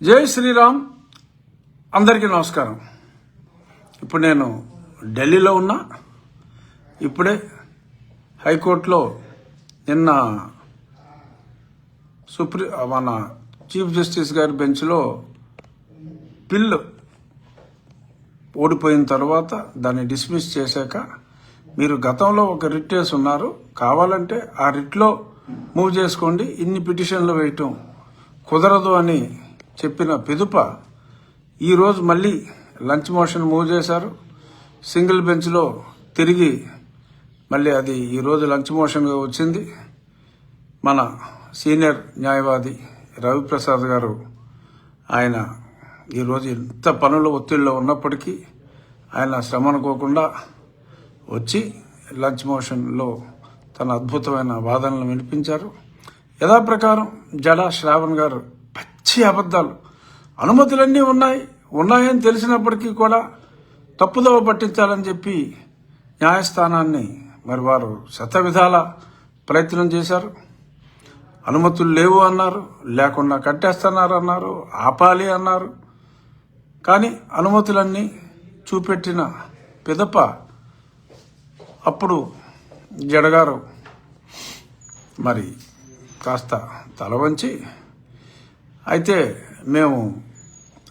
జై శ్రీరామ్. అందరికీ నమస్కారం. ఇప్పుడు నేను ఢిల్లీలో ఉన్నా. ఇప్పుడే హైకోర్టులో నిన్న మన చీఫ్ జస్టిస్ గారి బెంచ్లో బిల్లు ఓడిపోయిన తర్వాత దాన్ని డిస్మిస్ చేశాక మీరు గతంలో ఒక రిట్ వేసి ఉన్నారు, కావాలంటే ఆ రిట్లో మూవ్ చేసుకోండి, ఇన్ని పిటిషన్లు వేయటం కుదరదు అని చెప్పిన పిదుప ఈరోజు మళ్ళీ లంచ్ మోషన్ మూవ్ చేశారు. సింగిల్ బెంచ్లో తిరిగి మళ్ళీ అది ఈరోజు లంచ్ మోషన్గా వచ్చింది. మన సీనియర్ న్యాయవాది రవిప్రసాద్ గారు ఆయన ఈరోజు ఎంత పనుల ఒత్తిడిలో ఉన్నప్పటికీ ఆయన శ్రమ అనుకోకుండా వచ్చి లంచ్ మోషన్లో తన అద్భుతమైన వాదనలు వినిపించారు. యథాప్రకారం జడా శ్రావణ్ గారు పచ్చి అబద్ధాలు, అనుమతులన్నీ ఉన్నాయని తెలిసినప్పటికీ కూడా తప్పుదోవ పట్టించాలని చెప్పి న్యాయస్థానాన్ని మరి వారు శతవిధాల ప్రయత్నం చేశారు. అనుమతులు లేవు అన్నారు, లేకుండా కట్టేస్తున్నారు అన్నారు, ఆపాలి అన్నారు. కానీ అనుమతులన్నీ చూపెట్టిన పిదప అప్పుడు జడగారు మరి కాస్త తల వంచి, అయితే మేము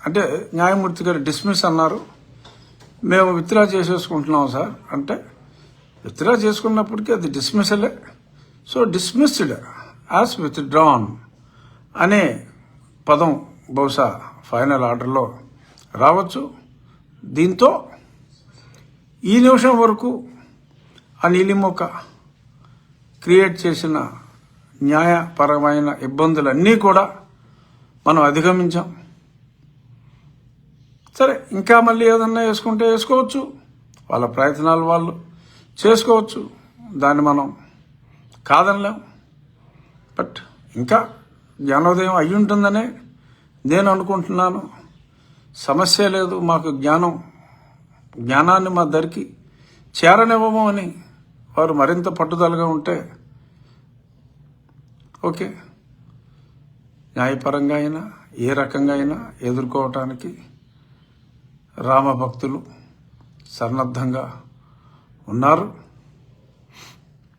అంటే న్యాయమూర్తి గారు డిస్మిస్ అన్నారు, మేము విత్డ్రా చేసేసుకుంటున్నాం సార్ అంటే, విత్డ్రా చేసుకున్నప్పటికీ అది డిస్మిసలే. సో డిస్మిస్డ్ యాజ్ విత్డ్రాన్ అనే పదం బహుశా ఫైనల్ ఆర్డర్లో రావచ్చు. దీంతో ఈ నిమిషం వరకు ఆ నీలిమొక్క క్రియేట్ చేసిన న్యాయపరమైన ఇబ్బందులన్నీ కూడా మనం అధిగమించాం. సరే, ఇంకా మళ్ళీ ఏదన్నా వేసుకుంటే వేసుకోవచ్చు, వాళ్ళ ప్రయత్నాలు వాళ్ళు చేసుకోవచ్చు, దాన్ని మనం కాదనలేం. బట్ ఇంకా జ్ఞానోదయం అయి ఉంటుందనే నేను అనుకుంటున్నాను. సమస్య లేదు, మాకు జ్ఞానాన్ని మా దరికి చేరనివ్వము అని వారు మరింత పట్టుదలగా ఉంటే ఓకే, న్యాయపరంగా అయినా ఏ రకంగా అయినా ఎదుర్కోవటానికి రామభక్తులు సన్నద్ధంగా ఉన్నారు.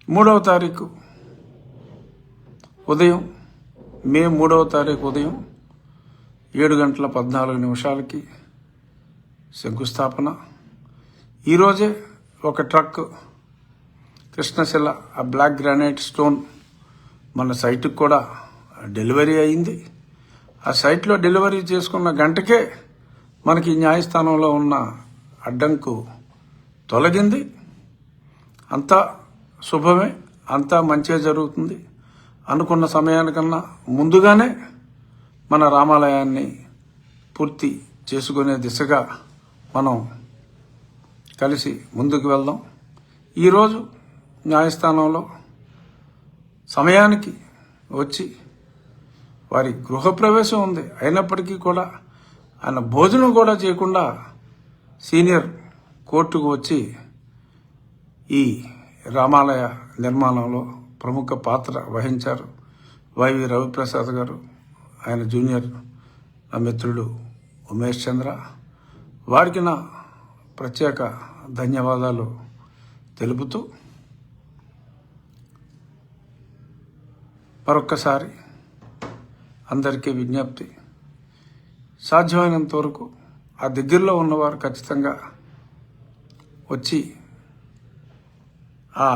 3వ తారీఖు ఉదయం మే 3వ తారీఖు ఉదయం 7:14 శంకుస్థాపన. ఈరోజే ఒక ట్రక్ కృష్ణశిల ఆ బ్లాక్ గ్రానైట్ స్టోన్ మన సైట్కి కూడా డెలివరీ అయింది. ఆ సైట్లో డెలివరీ చేసుకున్న గంటకే మనకి న్యాయస్థానంలో ఉన్న అడ్డంకు తొలగింది. అంతా శుభమే, అంతా మంచే జరుగుతుంది. అనుకున్న సమయానికన్నా ముందుగానే మన రామాలయాన్ని పూర్తి చేసుకునే దిశగా మనం కలిసి ముందుకు వెళ్దాం. ఈరోజు న్యాయస్థానంలో సమయానికి వచ్చి వారి గృహప్రవేశం ఉంది, అయినప్పటికీ కూడా ఆయన భోజనం కూడా చేయకుండా సీనియర్ కోర్టుకు వచ్చి ఈ రామాలయ నిర్మాణంలో ప్రముఖ పాత్ర వహించారు వైవి రవిప్రసాద్ గారు, ఆయన జూనియర్ నా మిత్రుడు ఉమేష్ చంద్ర. వారికి నా ప్రత్యేక ధన్యవాదాలు తెలుపుతూ మరొక్కసారి అందరికీ విజ్ఞప్తి, సాధ్యమైనంత వరకు ఆ దగ్గరలో ఉన్నవారు ఖచ్చితంగా వచ్చి ఆ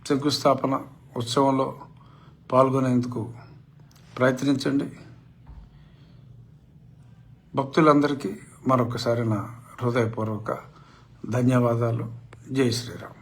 శంకుస్థాపన ఉత్సవంలో పాల్గొనేందుకు ప్రయత్నించండి. భక్తులందరికీ మరొకసారి నా హృదయపూర్వక ధన్యవాదాలు. జై శ్రీరామ్.